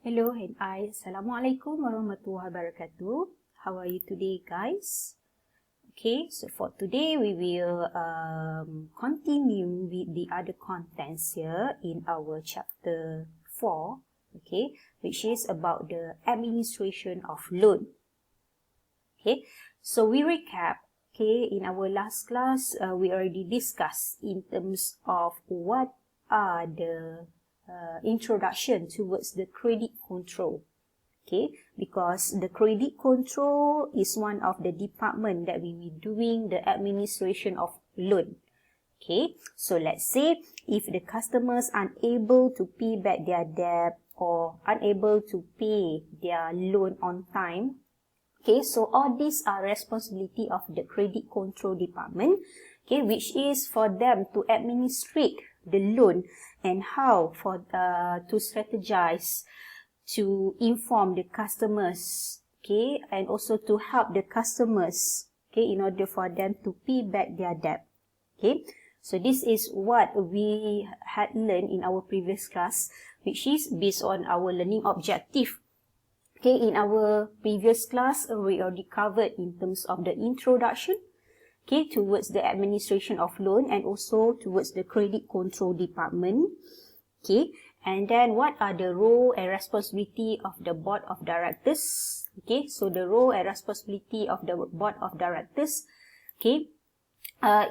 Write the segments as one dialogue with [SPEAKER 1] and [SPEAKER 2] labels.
[SPEAKER 1] Hello and Assalamualaikum warahmatullahi wabarakatuh. How are you today, guys? Okay, so for today we will continue with the other contents here in our chapter 4, okay, which is about the administration of loan. Okay, so we recap, okay, in our last class we already discussed in terms of what are the introduction towards the credit control. Okay, because the credit control is one of the department that we will be doing the administration of loan. Okay, so let's say if the customers unable to pay back their debt or unable to pay their loan on time, okay, so all these are responsibility of the credit control department, okay, which is for them to administrate the loan and how for to strategize to inform the customers, okay, and also to help the customers, okay, in order for them to pay back their debt. Okay, so this is what we had learned in our previous class, which is based on our learning objective. Okay, in our previous class we already covered in terms of the introduction, okay, towards the administration of loan and also towards the credit control department. Okay, and then what are the role and responsibility of the board of directors? Okay, so the role and responsibility of the board of directors, okay,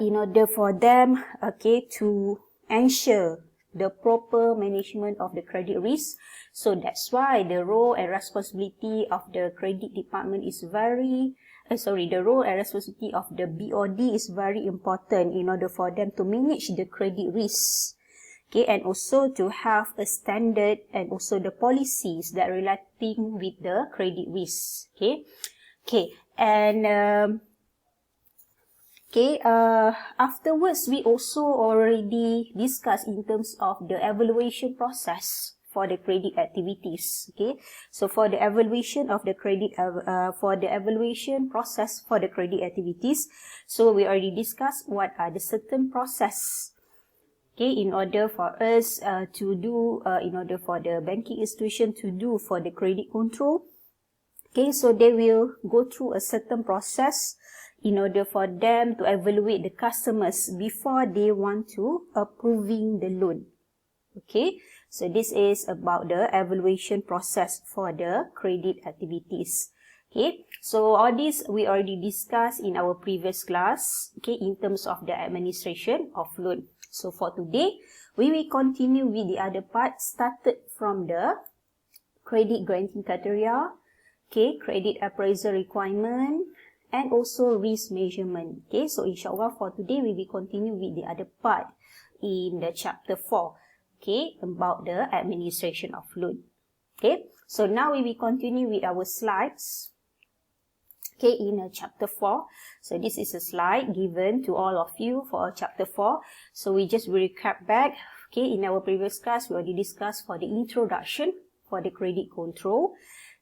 [SPEAKER 1] in order for them, okay, to ensure the proper management of the credit risk. So that's why the role and responsibility of the credit department is the role and responsibility of the BOD is very important in order for them to manage the credit risk. Okay, and also to have a standard and also the policies that relating with the credit risk. Okay, and afterwards we also already discussed in terms of the evaluation process for the credit activities. Okay, so for the evaluation of the credit for the evaluation process for the credit activities, so we already discussed what are the certain process, okay, in order for us to do in order for the banking institution to do for the credit control. Okay, so they will go through a certain process in order for them to evaluate the customers before they want to approving the loan. Okay, so this is about the evaluation process for the credit activities. Okay, so all this we already discussed in our previous class, okay, in terms of the administration of loan. So for today, we will continue with the other part started from the credit granting criteria, okay, credit appraisal requirement, and also risk measurement. Okay, so inshallah for today we will continue with the other part in the chapter 4, okay, about the administration of loan. Okay, so now we will continue with our slides, okay, in chapter 4. So this is a slide given to all of you for chapter 4. So we just will recap back, okay, in our previous class we already discussed for the introduction for the credit control.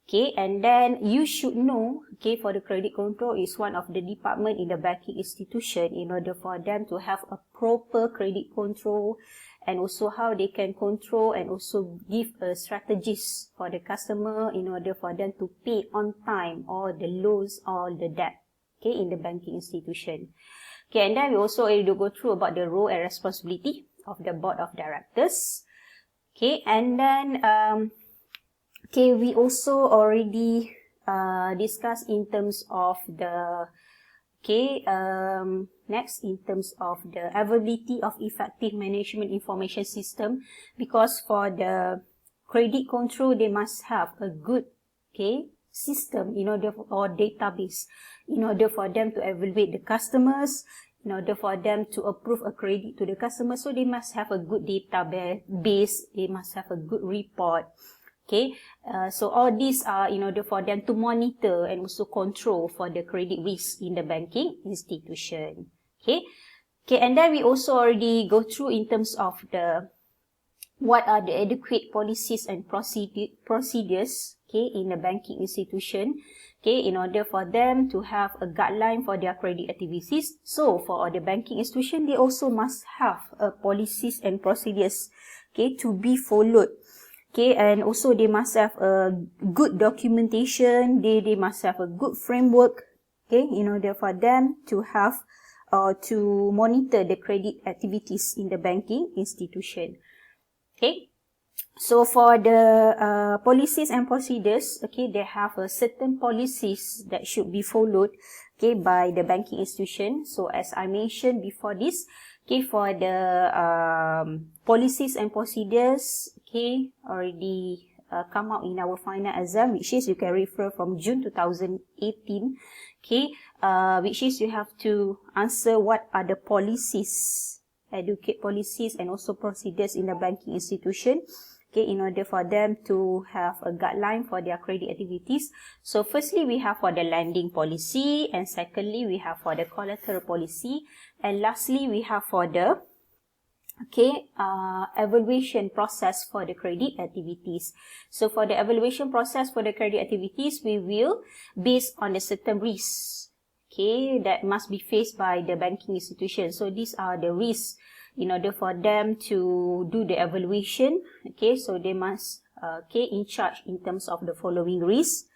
[SPEAKER 1] Okay, and then you should know, okay, for the credit control is one of the department in the banking institution in order for them to have a proper credit control and also how they can control and also give a strategies for the customer in order for them to pay on time all the loans or the debt, okay, in the banking institution. Okay, and then we also already go through about the role and responsibility of the board of directors. Okay, and then okay, we also already discussed in terms of the, okay, next in terms of the availability of effective management information system, because for the credit control they must have a good, okay, system in order for, or database in order for them to evaluate the customers, in order for them to approve a credit to the customer. So they must have a good database, they must have a good report. Okay, so all these are in order for them to monitor and also control for the credit risk in the banking institution. Okay, and then we also already go through in terms of the what are the adequate policies and procedures, okay, in the banking institution, okay, in order for them to have a guideline for their credit activities. So for all the banking institution, they also must have policies and procedures, okay, to be followed. Okay, and also they must have a good documentation, they must have a good framework, okay, in order for them to have to monitor the credit activities in the banking institution. Okay, so for the policies and procedures, okay, they have a certain policies that should be followed, okay, by the banking institution. So as I mentioned before this, okay, for the policies and procedures, okay, already come out in our final exam, which is you can refer from June 2018, okay, which is you have to answer what are the policies, educate policies and also procedures in the banking institution, okay, in order for them to have a guideline for their credit activities. So firstly, we have for the lending policy, and secondly, we have for the collateral policy, and lastly, we have for the evaluation process for the credit activities. So for the evaluation process for the credit activities, we will base on a certain risks, okay, that must be faced by the banking institution. So these are the risks in order for them to do the evaluation, okay, so they must, in charge in terms of the following risks,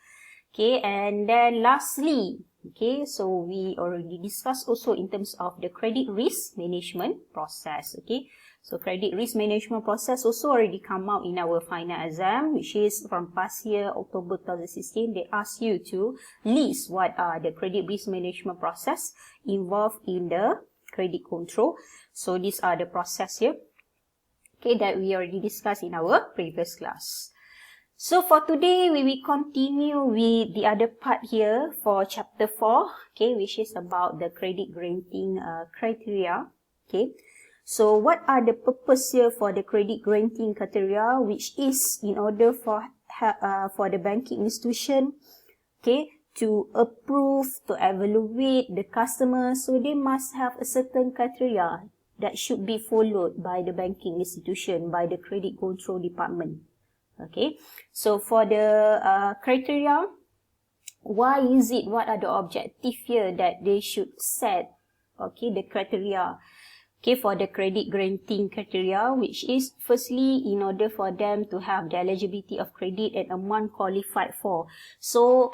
[SPEAKER 1] okay, and then lastly, okay, so we already discussed also in terms of the credit risk management process, okay, so credit risk management process also already come out in our final exam, which is from past year, October 2016, they ask you to list what are the credit risk management process involved in the credit control. So these are the process here, okay, that we already discussed in our previous class. So for today, we will continue with the other part here for chapter 4, okay, which is about the credit granting criteria, okay. So what are the purpose here for the credit granting criteria, which is in order for the banking institution, okay, to approve, to evaluate the customers, so they must have a certain criteria that should be followed by the banking institution, by the credit control department. Okay, so for the criteria, why is it, what are the objectives here that they should set, okay, the criteria, okay, for the credit granting criteria, which is firstly in order for them to have the eligibility of credit and amount qualified for. So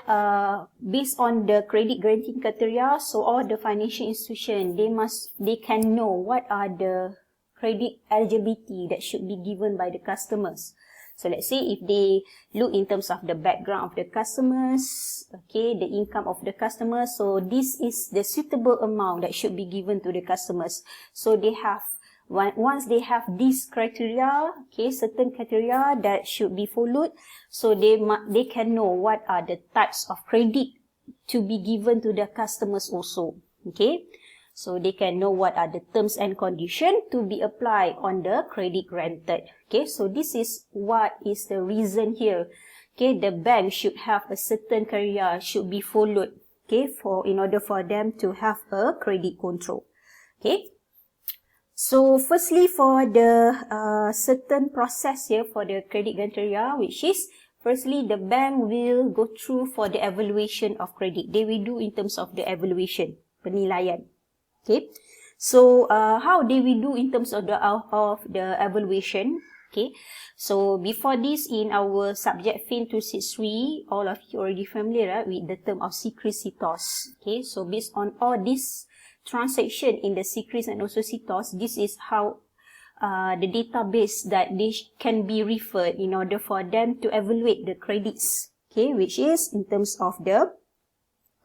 [SPEAKER 1] based on the credit granting criteria, so all the financial institution, they can know what are the credit eligibility that should be given by the customers. So let's say if they look in terms of the background of the customers, okay, the income of the customers, so this is the suitable amount that should be given to the customers. So they have, once they have these criteria, okay, certain criteria that should be followed, so they can know what are the types of credit to be given to the customers also, okay. So they can know what are the terms and conditions to be applied on the credit granted. Okay, so this is what is the reason here. Okay, the bank should have a certain criteria should be followed. Okay, in order for them to have a credit control. Okay, so firstly for the certain process here for the credit criteria, which is firstly the bank will go through for the evaluation of credit. They will do in terms of the evaluation, penilaian. Okay, so how they will do in terms of the evaluation? Okay, so before this in our subject FIN 263, all of you already familiar, right, with the term of secret CITOS. Okay, so based on all this transaction in the secrets and also CITOS, this is how the database that they can be referred in order for them to evaluate the credits. Okay, which is in terms of the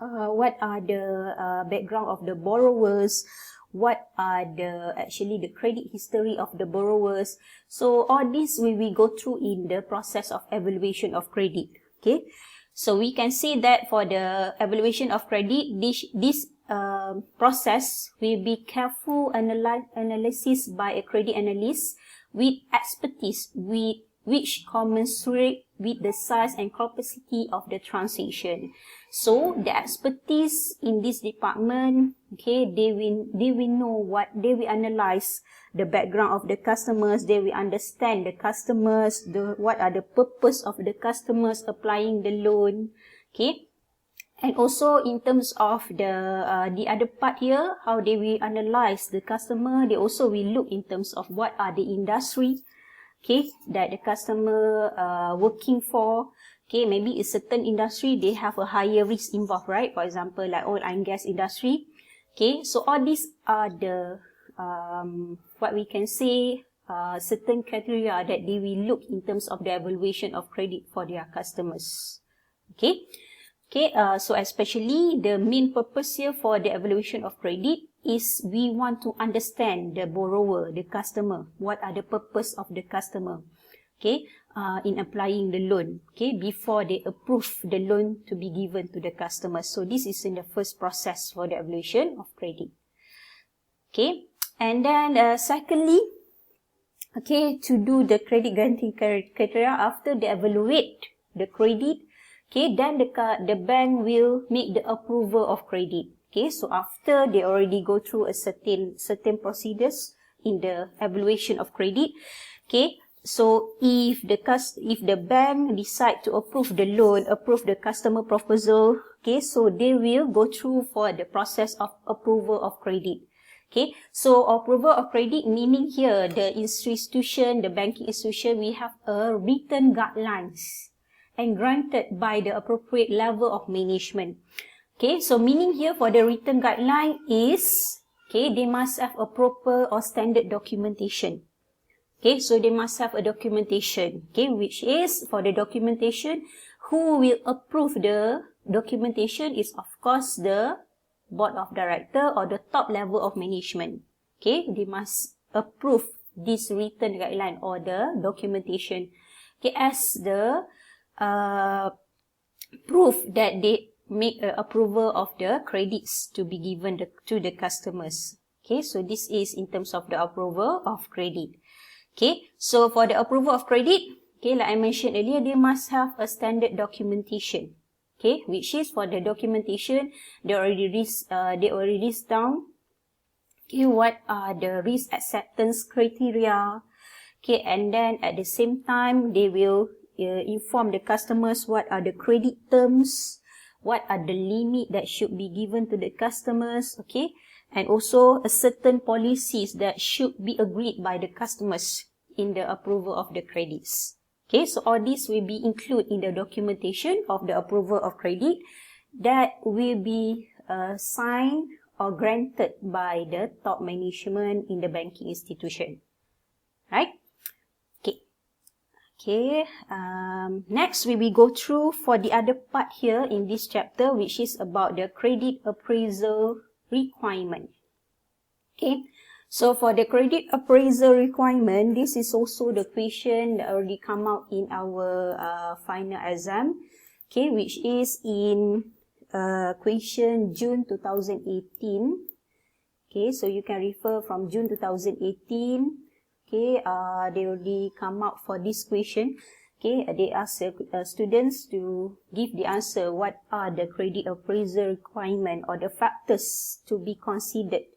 [SPEAKER 1] what are the background of the borrowers, what are the credit history of the borrowers. So all this we will go through in the process of evaluation of credit. Okay, so we can say that for the evaluation of credit, this process will be careful analysis by a credit analyst with expertise which commensurate with the size and complexity of the transaction. So the expertise in this department, okay, they will know what, they will analyze the background of the customers, they will understand the customers, what are the purpose of the customers applying the loan, okay. And also in terms of the other part here, how they will analyze the customer, they also will look in terms of what are the industry, okay, that the customer working for. Okay, maybe a certain industry, they have a higher risk involved, right? For example, like oil and gas industry. Okay, so all these are the, what we can say, certain criteria that they will look in terms of the evaluation of credit for their customers. Okay, so especially the main purpose here for the evaluation of credit is we want to understand the borrower, the customer, what are the purpose of the customer, okay, in applying the loan, okay, before they approve the loan to be given to the customer. So this is in the first process for the evaluation of credit. Okay, and then secondly, okay, to do the credit guarantee criteria after they evaluate the credit, okay, then the bank will make the approval of credit. Okay, so after they already go through a certain procedures in the evaluation of credit, okay, so if the bank decide to approve the loan, approve the customer proposal, okay, so they will go through for the process of approval of credit. Okay, so approval of credit meaning here the institution, the banking institution, we have a written guidelines and granted by the appropriate level of management. Okay, so meaning here for the written guideline is, okay, they must have a proper or standard documentation. Okay, so they must have a documentation, okay, which is for the documentation, who will approve the documentation is of course the board of director or the top level of management. Okay, they must approve this written guideline or the documentation, okay, as the proof that they make approval of the credits to be given to the customers. Okay, so this is in terms of the approval of credit. Okay, so for the approval of credit, okay, like I mentioned earlier, they must have a standard documentation. Okay, which is for the documentation, they already list down, okay, what are the risk acceptance criteria, okay, and then at the same time, they will inform the customers what are the credit terms, what are the limit that should be given to the customers, okay, and also a certain policies that should be agreed by the customers in the approval of the credits. Okay, so all this will be included in the documentation of the approval of credit that will be signed or granted by the top management in the banking institution. Right? Okay, next we will go through for the other part here in this chapter, which is about the credit appraisal requirement. Okay, so for the credit appraisal requirement, this is also the question that already come out in our final exam, okay, which is in question June 2018. Okay, so you can refer from June 2018. Okay, they already come out for this question. Okay, they ask students to give the answer. What are the credit appraisal requirement or the factors to be considered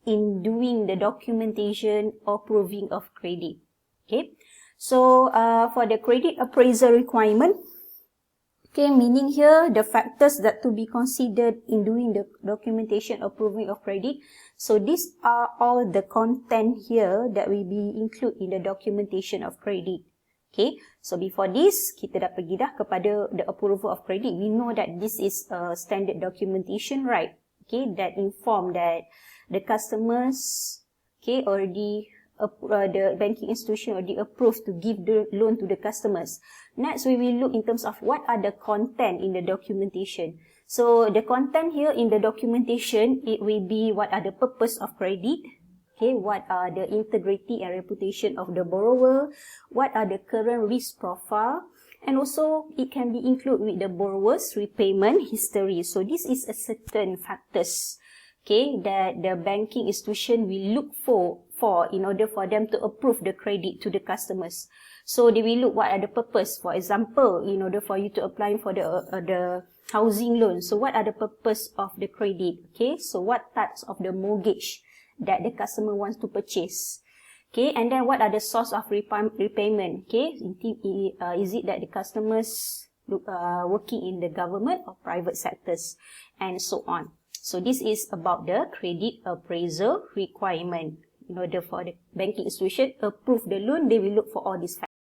[SPEAKER 1] in doing the documentation or proving of credit? Okay, so for the credit appraisal requirement, okay, meaning here the factors that to be considered in doing the documentation or proving of credit. So these are all the content here that will be included in the documentation of credit. Okay, so before this, kita dah pergi dah kepada the approval of credit. We know that this is a standard documentation, right? Okay, that inform that the customers, okay, already the banking institution already approved to give the loan to the customers. Next, we will look in terms of what are the content in the documentation. So the content here in the documentation, it will be what are the purpose of credit, okay, what are the integrity and reputation of the borrower, what are the current risk profile, and also it can be included with the borrower's repayment history. So this is a certain factors, okay, that the banking institution will look for in order for them to approve the credit to the customers. So they will look what are the purpose. For example, in order for you to apply for the housing loan, so what are the purpose of the credit? Okay, so what types of the mortgage that the customer wants to purchase? Okay, and then what are the source of repayment? Okay, is it that the customers working in the government or private sectors, and so on. So this is about the credit appraisal requirement. in order for the banking institution approve the loan, they will look for all these factors.